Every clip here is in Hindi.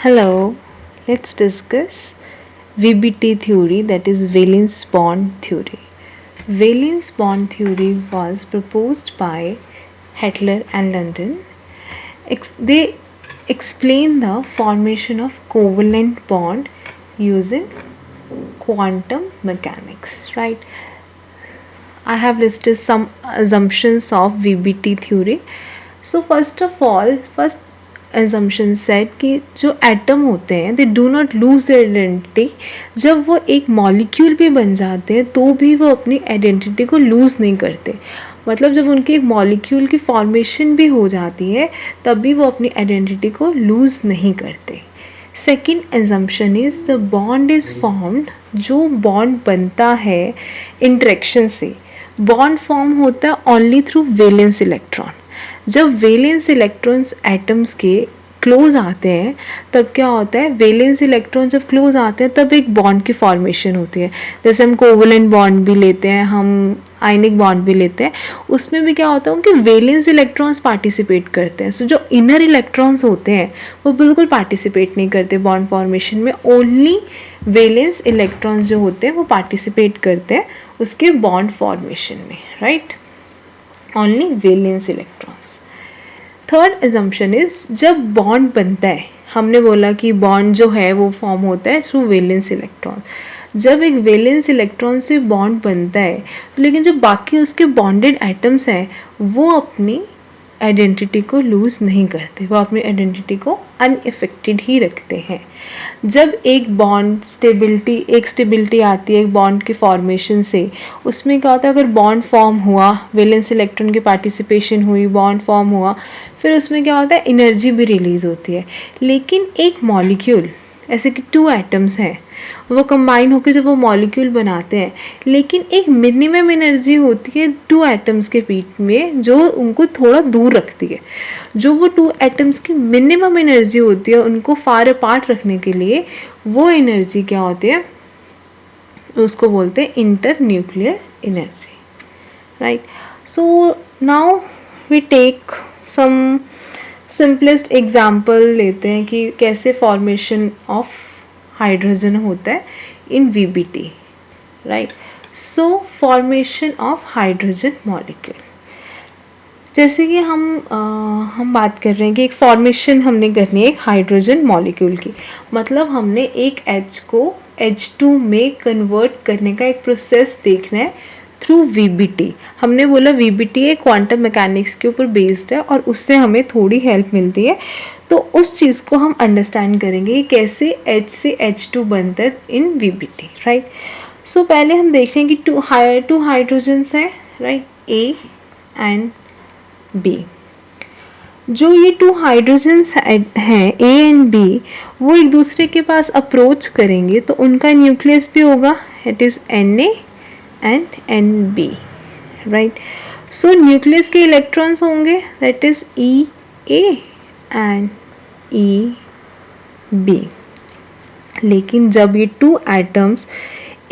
Hello, let's discuss VBT theory, that is valence bond theory. Valence bond theory was proposed by Hitler and London. They explain the formation of covalent bond using quantum mechanics, right? I have listed some assumptions of VBT theory. So first assumption set कि जो एटम होते हैं they do not lose their identity. जब वो एक मॉलिक्यूल भी बन जाते हैं तो भी वो अपनी आइडेंटिटी को लूज़ नहीं करते. मतलब जब उनकी एक मॉलिक्यूल की फॉर्मेशन भी हो जाती है तब भी वो अपनी आइडेंटिटी को लूज़ नहीं करते. Second assumption is the bond is formed. जो बॉन्ड बनता है इंटरेक्शन से, बॉन्ड फॉर्म होता है ओनली थ्रू वैलेंस इलेक्ट्रॉन. जब वैलेंस इलेक्ट्रॉन्स एटम्स के क्लोज आते हैं तब क्या होता है, वैलेंस इलेक्ट्रॉन जब क्लोज आते हैं तब एक बॉन्ड की फॉर्मेशन होती है. जैसे हम कोवलेंट बॉन्ड भी लेते हैं, हम आयनिक बॉन्ड भी लेते हैं, उसमें भी क्या होता है उनके वैलेंस इलेक्ट्रॉन्स पार्टिसिपेट करते हैं. सो जो इनर इलेक्ट्रॉन्स होते हैं वो बिल्कुल पार्टिसिपेट नहीं करते बॉन्ड फॉर्मेशन में. ओनली वैलेंस इलेक्ट्रॉन्स जो होते हैं वो पार्टिसिपेट करते हैं उसके बॉन्ड फॉर्मेशन में, right. Only valence electrons. Third assumption is जब बॉन्ड बनता है, हमने बोला कि बॉन्ड जो है वो फॉर्म होता है थ्रू वैलेंस इलेक्ट्रॉन. जब एक वैलेंस इलेक्ट्रॉन से बॉन्ड बनता है तो लेकिन जो बाकी उसके बॉन्डेड एटम्स हैं वो अपनी आइडेंटिटी को लूज़ नहीं करते, वो अपनी आइडेंटिटी को अनइफेक्टेड ही रखते हैं. जब एक बॉन्ड स्टेबिलिटी आती है एक बॉन्ड के फॉर्मेशन से, उसमें क्या होता है अगर बॉन्ड फॉर्म हुआ, वैलेंस इलेक्ट्रॉन की पार्टिसिपेशन हुई, बॉन्ड फॉर्म हुआ, फिर उसमें क्या होता है एनर्जी भी रिलीज़ होती है. लेकिन एक मॉलिक्यूल ऐसे कि टू एटम्स हैं, वो कंबाइन होकर जब वो मॉलिक्यूल बनाते हैं, लेकिन एक मिनिमम एनर्जी होती है टू एटम्स के बीच में जो उनको थोड़ा दूर रखती है. जो वो टू एटम्स की मिनिमम एनर्जी होती है उनको फार अपार्ट रखने के लिए, वो एनर्जी क्या होती है उसको बोलते हैं inter nuclear energy, right. So now we take some simplest example लेते हैं कि कैसे फॉर्मेशन ऑफ हाइड्रोजन होता है in VBT, right. So formation of hydrogen molecule, जैसे कि हम बात कर रहे हैं कि एक फॉर्मेशन हमने करनी है एक हाइड्रोजन मॉलिक्यूल की. मतलब हमने एक H को H2 में कन्वर्ट करने का एक प्रोसेस देखना है थ्रू VBT. हमने बोला VBT एक क्वांटम मैकेनिक्स के ऊपर बेस्ड है और उससे हमें थोड़ी हेल्प मिलती है. तो उस चीज़ को हम अंडरस्टैंड करेंगे कि कैसे H से H2 बनता है इन VBT, राइट. सो पहले हम देख रहे हैं कि टू हाइड्रोजन्स हैं, राइट, A एंड B. जो ये टू हाइड्रोजन्स हैं A एंड B, वो एक दूसरे के पास अप्रोच करेंगे तो उनका न्यूक्लियस भी होगा, it is Na and Nb, right. So nucleus के इलेक्ट्रॉन्स होंगे that is Ea and Eb. लेकिन जब ये टू एटम्स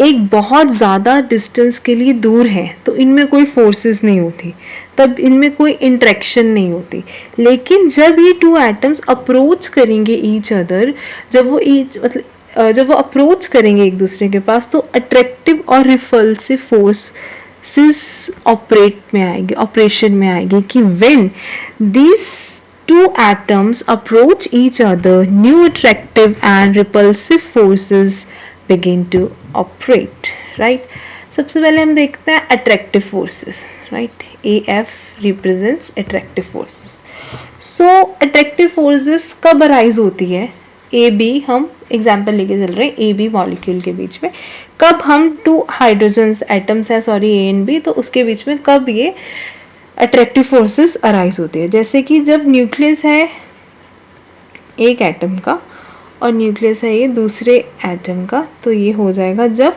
एक बहुत ज़्यादा डिस्टेंस के लिए दूर हैं तो इनमें कोई फोर्सेस नहीं होती, तब इनमें कोई इंट्रैक्शन नहीं होती. लेकिन जब ये टू एटम्स अप्रोच करेंगे ईच अदर, जब वो अप्रोच करेंगे एक दूसरे के पास तो अट्रैक्टिव और रिपल्सिव फोर्सेस ऑपरेशन में आएगी कि when these two atoms approach each other, new attractive and repulsive forces begin to operate, right. सबसे पहले हम देखते हैं attractive forces, right. AF represents attractive forces. So attractive forces कब अराइज होती है, AB हम एग्जाम्पल लेके चल रहे हैं AB मॉलिक्यूल के बीच में, कब हम टू हाइड्रोजन्स एटम्स है A एंड B, तो उसके बीच में कब ये अट्रैक्टिव फोर्सेस अराइज होती है. जैसे कि जब न्यूक्लियस है एक एटम का और न्यूक्लियस है ये दूसरे एटम का, तो ये हो जाएगा जब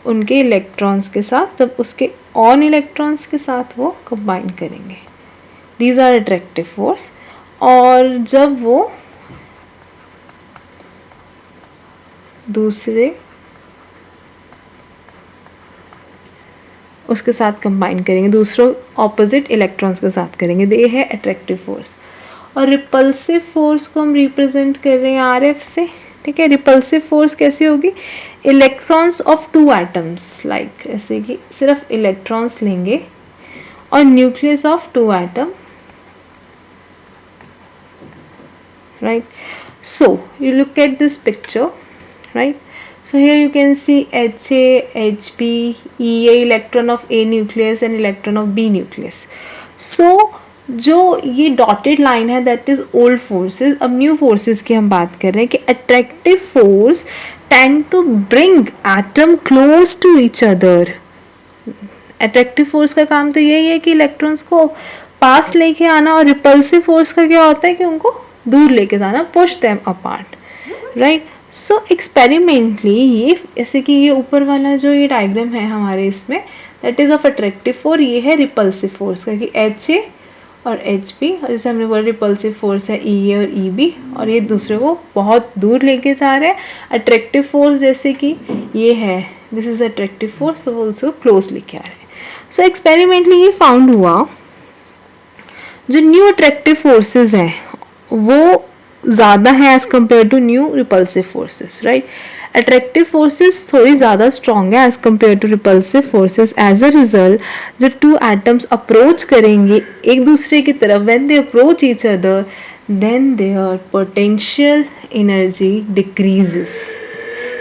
उनके इलेक्ट्रॉन्स के साथ, तब उसके ऑन इलेक्ट्रॉन्स के साथ वो कंबाइन करेंगे, दीज आर अट्रैक्टिव फोर्स. और जब वो दूसरे उसके साथ कंबाइन करेंगे, दूसरों ऑपोजिट इलेक्ट्रॉन्स के साथ करेंगे, ये है अट्रैक्टिव फोर्स. और रिपल्सिव फोर्स को हम रिप्रेजेंट कर रहे हैं RF से, ठीक है। रिपल्सिव फोर्स कैसी होगी, electrons of two atoms, like ऐसे कि सिर्फ इलेक्ट्रॉन्स लेंगे और nucleus of two atom, right? So you look at this picture, right? So here you can see Ha, Hb, Ea, electron of A nucleus and electron of B nucleus. So जो ये डॉटेड लाइन है दैट इज ओल्ड फोर्सेस। अब न्यू फोर्सेस की हम बात कर रहे हैं कि attractive force tend to bring atom close to each other. Attractive force का काम तो यही है कि इलेक्ट्रॉन्स को पास लेके आना, और रिपल्सिव फोर्स का क्या होता है कि उनको दूर लेके जाना, पुश देम अपार्ट, राइट। सो एक्सपेरिमेंटली ये ऐसे कि ये ऊपर वाला जो ये डायग्राम है हमारे इसमें that is of attractive force, ये है रिपल्सिव फोर्स का कि HA और HB, और जैसे हमने बोला रिपल्सिव फोर्स है EA और EB, और ये दूसरे को बहुत दूर लेके जा रहे हैं। अट्रैक्टिव फोर्स जैसे कि ये है, दिस इज अट्रैक्टिव फोर्स, तो वो उसको क्लोज लेके आ रहे हैं। सो एक्सपेरिमेंटली ये फाउंड हुआ जो न्यू अट्रैक्टिव फोर्सेस हैं वो ज़्यादा है as compare to new repulsive forces, right. Attractive forces थोड़ी ज़्यादा स्ट्रॉन्ग है as compare to repulsive forces. As a result जब टू एटम्स अप्रोच करेंगे एक दूसरे की तरफ, when they approach each other then their potential energy decreases,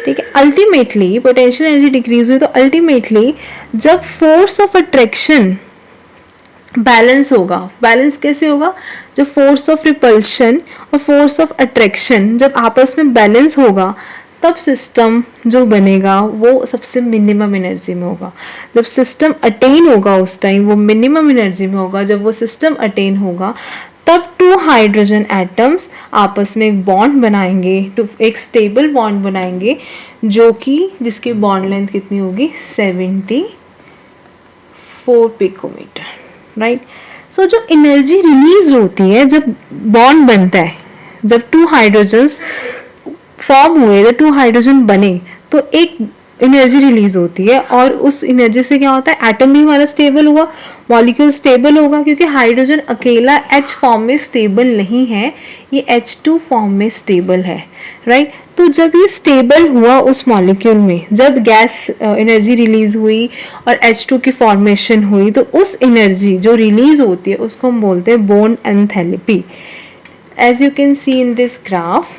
ठीक है। अल्टीमेटली पोटेंशियल एनर्जी डिक्रीज हुई तो अल्टीमेटली जब फोर्स ऑफ अट्रैक्शन बैलेंस होगा, बैलेंस कैसे होगा, जब फोर्स ऑफ रिपल्शन और फोर्स ऑफ अट्रैक्शन जब आपस में बैलेंस होगा तब सिस्टम जो बनेगा वो सबसे मिनिमम एनर्जी में होगा। जब सिस्टम अटेन होगा उस टाइम वो मिनिमम एनर्जी में होगा। जब वो सिस्टम अटेन होगा तब टू हाइड्रोजन एटम्स आपस में एक बॉन्ड बनाएंगे, एक स्टेबल बॉन्ड बनाएंगे, जो कि जिसकी बॉन्ड लेंथ कितनी होगी 74 पिकोमीटर, राइट। सो जो एनर्जी रिलीज होती है जब बॉन्ड बनता है, जब टू हाइड्रोजन्स फॉर्म हुए, जब टू हाइड्रोजन बने तो एक एनर्जी रिलीज होती है, और उस एनर्जी से क्या होता है, एटम भी हमारा स्टेबल हुआ, मॉलिक्यूल स्टेबल होगा, क्योंकि हाइड्रोजन अकेला H फॉर्म में स्टेबल नहीं है, ये H2 फॉर्म में स्टेबल है, राइट। तो जब ये स्टेबल हुआ उस मॉलिक्यूल में, जब गैस एनर्जी रिलीज हुई और H2 की फॉर्मेशन हुई, तो उस एनर्जी जो रिलीज होती है उसको हम बोलते हैं bond enthalpy. As you can see in this graph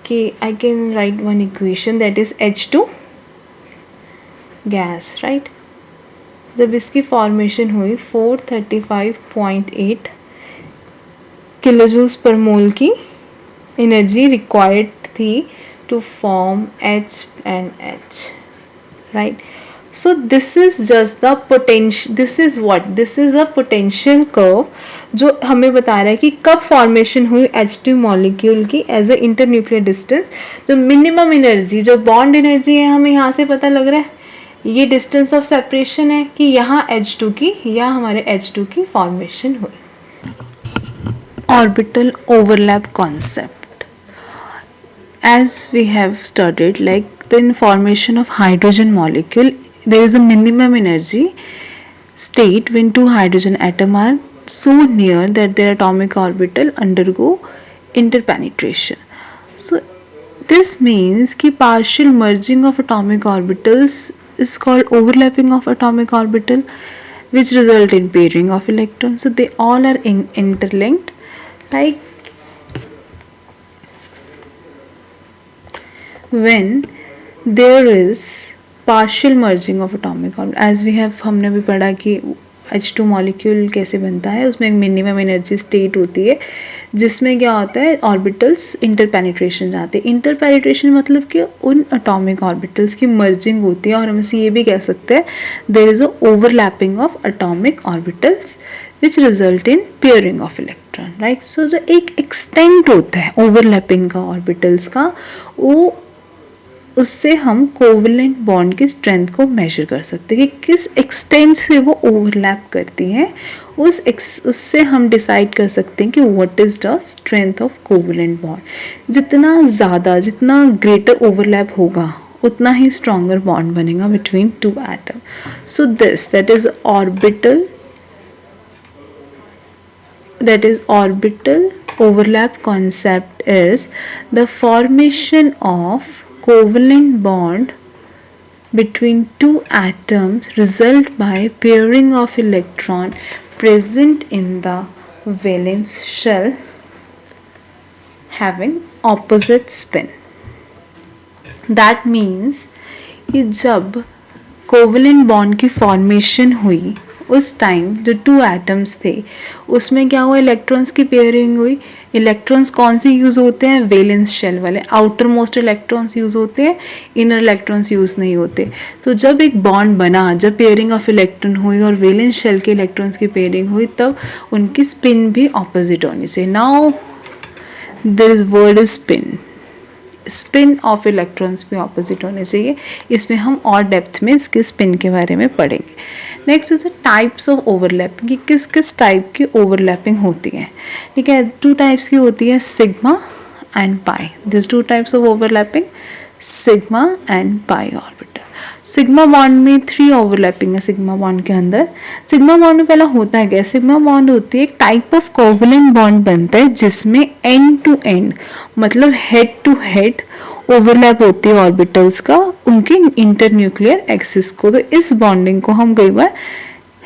कि I can write one equation that is H2 gas, right. जब इसकी फॉर्मेशन हुई 435.8 किलोजूल्स पर मोल की एनर्जी रिक्वायर्ड थी to form H and H, right? So this is just the potential, this is a potential curve जो हमें बता रहा है कि कब फॉर्मेशन हुई H2 मॉलिक्यूल की एज ए इंटरन्यूक्लियर डिस्टेंस। जो मिनिमम एनर्जी, जो बॉन्ड एनर्जी है, हमें यहाँ से पता लग रहा है ये डिस्टेंस ऑफ सेपरेशन है कि यहाँ H2 की या हमारे H2 की फॉर्मेशन हुई। Orbital overlap concept, as we have studied, like the formation of hydrogen molecule, there is a minimum energy state when two hydrogen atoms are so near that their atomic orbital undergo interpenetration. So this means कि partial merging of atomic orbitals is called overlapping of atomic orbital, which result in pairing of electrons. So they all are interlinked, like when there is partial merging of atomic orbital, as we have, हमने भी पढ़ा कि H2 मॉलिक्यूल कैसे बनता है, उसमें एक मिनिमम एनर्जी स्टेट होती है जिसमें क्या होता है, ऑर्बिटल्स इंटरपेनिट्रेशन जाते हैं। इंटरपेनिट्रेशन मतलब कि उन एटॉमिक ऑर्बिटल्स की मर्जिंग होती है, और हम इसे ये भी कह सकते हैं there is a overlapping of atomic orbitals which result in pairing of electron, right. So जो एक एक्सटेंट होता है ओवरलैपिंग का ऑर्बिटल्स का, वो उससे हम कोवलेंट बॉन्ड की स्ट्रेंथ को मेजर कर सकते हैं कि किस एक्सटेंट से वो ओवरलैप करती हैं, उससे हम डिसाइड कर सकते हैं कि what is the strength of covalent bond. जितना ज़्यादा, जितना ग्रेटर ओवरलैप होगा उतना ही स्ट्रॉन्गर बॉन्ड बनेगा between two atom. So this that is orbital overlap concept is the formation of covalent bond between two atoms result by pairing of electron present in the valence shell having opposite spin. That means कि जब कोवलेंट बॉन्ड की फॉर्मेशन हुई उस टाइम जो टू एटम्स थे उसमें क्या हुआ, इलेक्ट्रॉन्स की पेयरिंग हुई. इलेक्ट्रॉन्स कौन से यूज़ होते हैं, वैलेंस शेल वाले. आउटर मोस्ट इलेक्ट्रॉन्स यूज़ होते हैं, इनर इलेक्ट्रॉन्स यूज़ नहीं होते. तो जब एक बॉन्ड बना, जब पेयरिंग ऑफ इलेक्ट्रॉन हुई और वैलेंस शेल के इलेक्ट्रॉन्स की पेयरिंग हुई, तब उनकी स्पिन भी ऑपोजिट होनी चाहिए. Now this word is spin. Spin off electrons भी ऑपोजिट होने चाहिए. इसमें हम और डेप्थ में इसके स्पिन के बारे में पढ़ेंगे. Next is the types of overlapping, कि किस किस टाइप की ओवरलैपिंग होती है. ठीक है, टू टाइप्स की होती है, sigma and pi. This two types of overlapping, sigma and pi orbital. Sigma bond में 3 ओवरलैपिंग है. सिग्मा बॉन्ड के अंदर, सिग्मा बॉन्ड में पहला होता है क्या, सिग्मा बॉन्ड होती है एक टाइप ऑफ कोवलेंट बॉन्ड बनता है जिसमें एंड टू एंड मतलब हेड टू हेड ओवरलैप होती है ऑर्बिटल्स का उनके इंटरन्यूक्लियर एक्सिस को. तो इस बॉन्डिंग को हम कई बार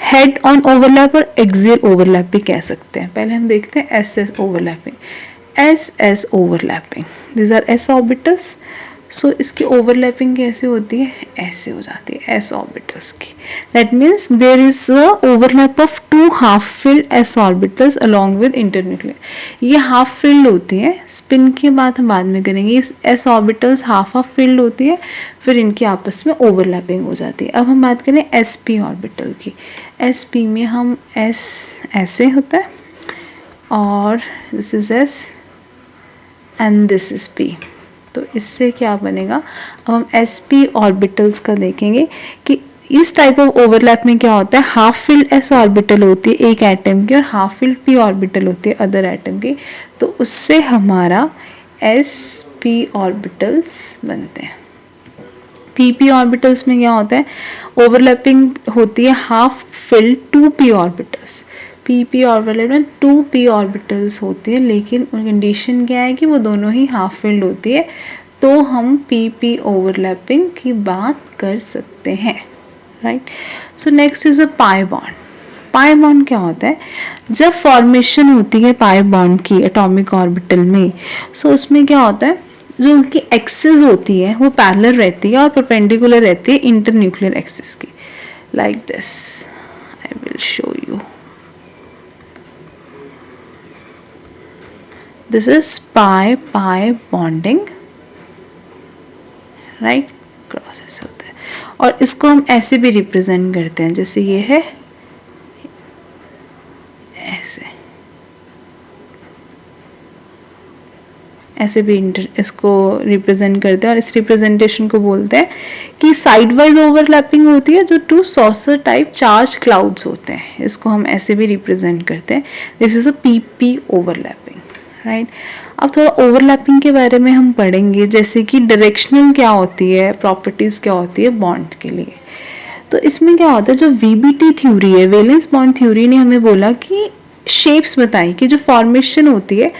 हेड ऑन ओवरलैप और एक्सियल ओवरलैप भी कह सकते हैं. पहले हम देखते हैं S S overlapping. S S overlapping, this are S orbitals. So इसकी ओवरलैपिंग कैसे होती है, ऐसे हो जाती है एस ऑर्बिटल्स की. That means there is a overlap of 2 half filled S orbitals along with internuclear. ये हाफ फिल्ड होती है. स्पिन की बात हम बाद में करेंगे. इस S orbitals half half filled होती है, फिर इनकी आपस में ओवरलैपिंग हो जाती है. अब हम बात करें एस पी ऑर्बिटल की. एस पी में हम एस ऐसे होता है और this is S and this is P. तो इससे क्या बनेगा, अब हम एस पी ऑर्बिटल्स का देखेंगे कि इस टाइप ऑफ ओवरलैप में क्या होता है. हाफ फिल्ड एस ऑर्बिटल होती है एक एटम की और हाफ फिल्ड पी ऑर्बिटल होती है अदर एटम की. तो उससे हमारा एस पी ऑर्बिटल्स बनते हैं. पी पी ऑर्बिटल्स में क्या होता है, ओवरलैपिंग होती है half filled 2 P orbitals. P P orbital में 2 पी ऑर्बिटल्स होती है, लेकिन कंडीशन क्या है कि वो दोनों ही हाफ फिल्ड होती है. तो हम पी पी ओवरलैपिंग की बात कर सकते हैं. Right. So next is a pi bond. Pi bond क्या होता है, जब फॉर्मेशन होती है पाई बॉन्ड की एटॉमिक ऑर्बिटल में, सो उसमें क्या होता है, जो उनकी एक्सिस होती है वो पैरेलल रहती है और परपेंडिकुलर रहती है इंटरन्यूक्लियर एक्सिस की. Like this I will show you. This is pi bonding, right? Crosses होता है. और इसको हम ऐसे भी रिप्रेजेंट करते हैं, जैसे ये है ऐसे भी इसको रिप्रेजेंट करते हैं. और इस रिप्रेजेंटेशन को बोलते हैं कि साइड वाइज ओवरलैपिंग होती है जो 2 सॉसर टाइप चार्ज क्लाउड्स होते हैं. इसको हम ऐसे भी रिप्रेजेंट करते हैं. This is a P P overlapping. Right. अब थोड़ा ओवरलैपिंग के बारे में हम पढ़ेंगे, जैसे कि डायरेक्शनल क्या होती है, प्रॉपर्टीज क्या होती है बॉन्ड के लिए. तो इसमें क्या होता है, जो वीबीटी थ्योरी है, वैलेंस बॉन्ड थ्योरी ने हमें बोला कि शेप्स बताई कि जो फॉर्मेशन होती है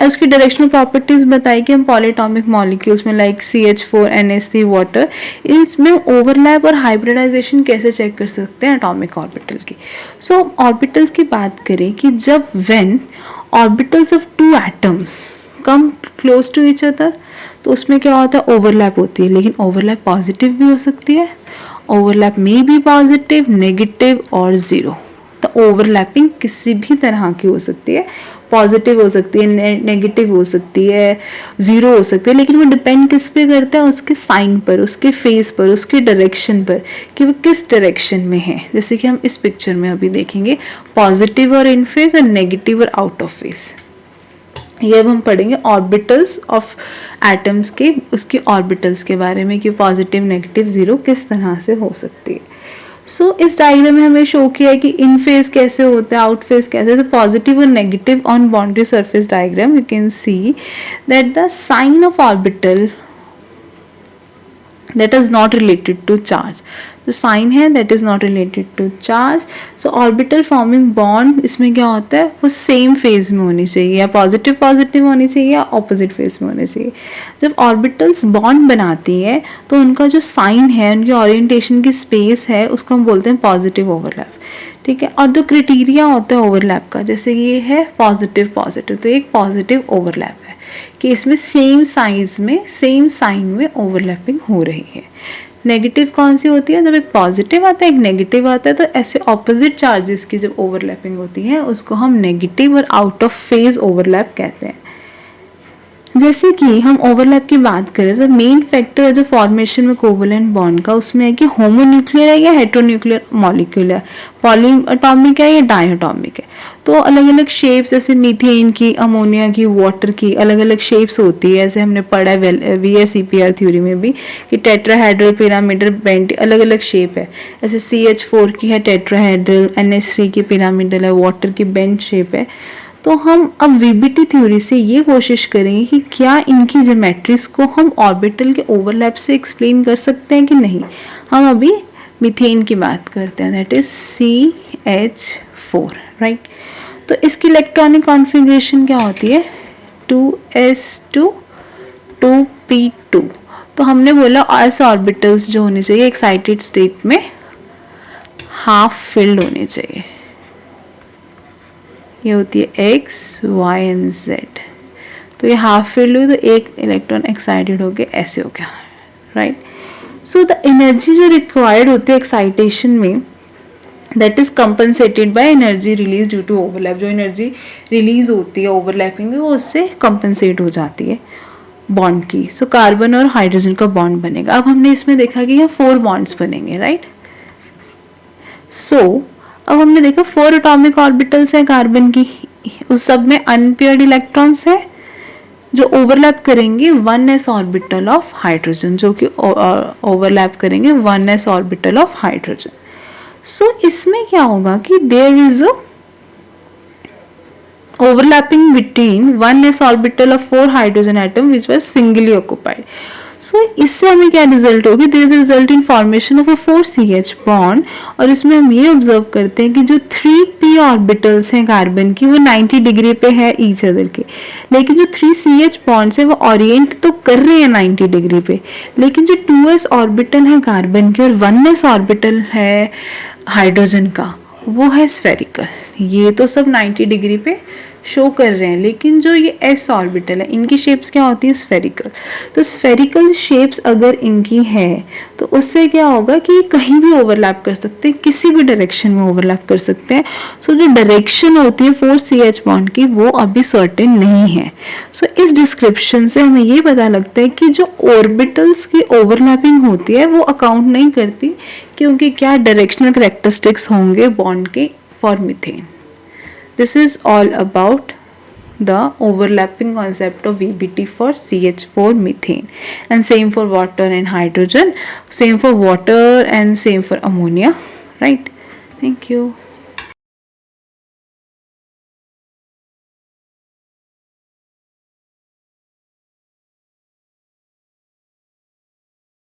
उसकी डायरेक्शनल प्रॉपर्टीज बताई कि हम पॉलीएटॉमिक मॉलिक्यूल्स में लाइक CH4NH3 वाटर, इसमें ओवरलैप और हाइब्रिडाइजेशन कैसे चेक कर सकते हैं एटॉमिक ऑर्बिटल की. सो ऑर्बिटल्स की बात करें कि जब when orbitals of 2 atoms come close to each other, तो उसमें क्या होता है, ओवरलैप होती है. लेकिन ओवरलैप पॉजिटिव भी हो सकती है, ओवरलैप में भी पॉजिटिव, नेगेटिव और जीरो. तो ओवरलैपिंग किसी भी तरह की हो सकती है, पॉजिटिव हो सकती है, नेगेटिव हो सकती है, जीरो हो सकती है. लेकिन वो डिपेंड किस पे करता है, उसके साइन पर, उसके फेस पर, उसके डायरेक्शन पर कि वो किस डायरेक्शन में है. जैसे कि हम इस पिक्चर में अभी देखेंगे, पॉजिटिव और इन फेस और नेगेटिव और आउट ऑफ फेस. ये अब हम पढ़ेंगे ऑर्बिटल्स ऑफ एटम्स के, उसके ऑर्बिटल्स के बारे में कि पॉजिटिव, नेगेटिव, जीरो किस तरह से हो सकती है. सो इस डायग्राम में हमें शो किया है कि इन फेज कैसे होता है, आउट फेज कैसे. तो पॉजिटिव और negative on boundary surface diagram you can see that the sign of orbital that is not related to charge. जो साइन है that is not related to charge. So orbital forming bond इसमें क्या होता है, वो सेम फेज में होनी चाहिए, या पॉजिटिव पॉजिटिव होनी चाहिए या ऑपोजिट फेज में होनी चाहिए. जब ऑर्बिटल्स बॉन्ड बनाती है तो उनका जो साइन है, उनकी ओरिएंटेशन की स्पेस है, उसको हम बोलते हैं पॉजिटिव ओवरलैप. ठीक है. और जो क्राइटेरिया होता है ओवरलैप का, जैसे ये है पॉजिटिव पॉजिटिव, तो एक पॉजिटिव ओवरलैप है कि इसमें सेम साइज में सेम साइन में ओवरलैपिंग हो रही है. नेगेटिव कौन सी होती है, जब एक पॉजिटिव आता है एक नेगेटिव आता है, तो ऐसे ऑपोजिट चार्जेस की जब ओवरलैपिंग होती है उसको हम नेगेटिव और आउट ऑफ फेज ओवरलैप कहते हैं. जैसे कि हम ओवरलैप की बात करें तो मेन फैक्टर है जो फॉर्मेशन में कोवलेंट बॉन्ड का, उसमें है कि होमोन्यूक्लियर है या हेटेरोन्यूक्लियर मॉलिक्यूल है, पॉलीएटॉमिक है या डायटॉमिक है. तो अलग अलग शेप्स, जैसे मीथेन की, अमोनिया की, वाटर की अलग अलग शेप्स होती है. ऐसे हमने पढ़ा है VSEPR थ्योरी में भी कि टेट्राहेड्रल, पिरामिडल, बेंट अलग अलग शेप है. जैसे CH4 की है टेट्राहेड्रल, NH3 की पिरामिडल है, वाटर की बेंट शेप है. तो हम अब VBT थ्योरी से ये कोशिश करेंगे कि क्या इनकी ज्योमेट्रीज को हम ऑर्बिटल के ओवरलैप से एक्सप्लेन कर सकते हैं कि नहीं. हम अभी मीथेन की बात करते हैं, दैट इज CH4, राइट. तो इसकी इलेक्ट्रॉनिक कॉन्फ़िगरेशन क्या होती है, 2s2 2p2. तो हमने बोला s ऑर्बिटल्स जो होने चाहिए एक्साइटेड स्टेट में हाफ फिल्ड होने चाहिए. ये होती है X, Y एंड Z. तो ये हाफ फिल्ड हुई तो एक इलेक्ट्रॉन एक्साइटेड हो गया, ऐसे हो गया, राइट. सो द एनर्जी जो रिक्वायर्ड होती है एक्साइटेशन में, that is compensated by energy release due to overlap. जो एनर्जी रिलीज होती है ओवरलैपिंग में वो उससे कंपनसेट हो जाती है बॉन्ड की. सो कार्बन और हाइड्रोजन का बॉन्ड बनेगा. अब हमने इसमें देखा कि यहाँ 4 बॉन्ड्स बनेंगे, राइट. सो अब हमने देखा 4 एटॉमिक ऑर्बिटल्स है कार्बन की, उस सब में अनपेयर्ड इलेक्ट्रॉन्स है जो ओवरलैप करेंगे 1s ऑर्बिटल ऑफ हाइड्रोजन, जो कि ओवरलैप करेंगे 1s ऑर्बिटल ऑफ हाइड्रोजन. सो इसमें क्या होगा कि there is a overlapping between 1s orbital of 4 hydrogen atom which was singly occupied. So इससे हमें क्या रिजल्ट होगी, there is a result in formation of a 4CH bond. और इसमें हम ये ऑब्जर्व करते हैं कि जो 3p ऑर्बिटल्स हैं कार्बन की वो 90 डिग्री पे है ईच अदर के, लेकिन जो 3CH बॉन्ड्स है वो ओरिएंट तो कर रहे हैं 90 डिग्री पे, लेकिन जो 2s ऑर्बिटल है कार्बन के और 1s ऑर्बिटल है हाइड्रोजन का वो है स्फेरिकल. ये तो सब 90 डिग्री पे शो कर रहे हैं, लेकिन जो ये s ऑर्बिटल है इनकी शेप्स क्या होती है, स्फेरिकल. तो स्फेरिकल शेप्स अगर इनकी है तो उससे क्या होगा कि कहीं भी ओवरलैप कर सकते हैं, किसी भी डायरेक्शन में ओवरलैप कर सकते हैं. सो जो डायरेक्शन होती है 4CH बॉन्ड की वो अभी सर्टेन नहीं है. सो इस डिस्क्रिप्शन से हमें ये पता लगता है कि जो ऑर्बिटल्स की ओवरलैपिंग होती है वो अकाउंट नहीं करती, क्योंकि क्या डायरेक्शनल कैरेक्टरिस्टिक्स होंगे बॉन्ड के for methane. This is all about the overlapping concept of VBT for CH4 methane, and same for water and hydrogen, same for water and same for ammonia, right? Thank you.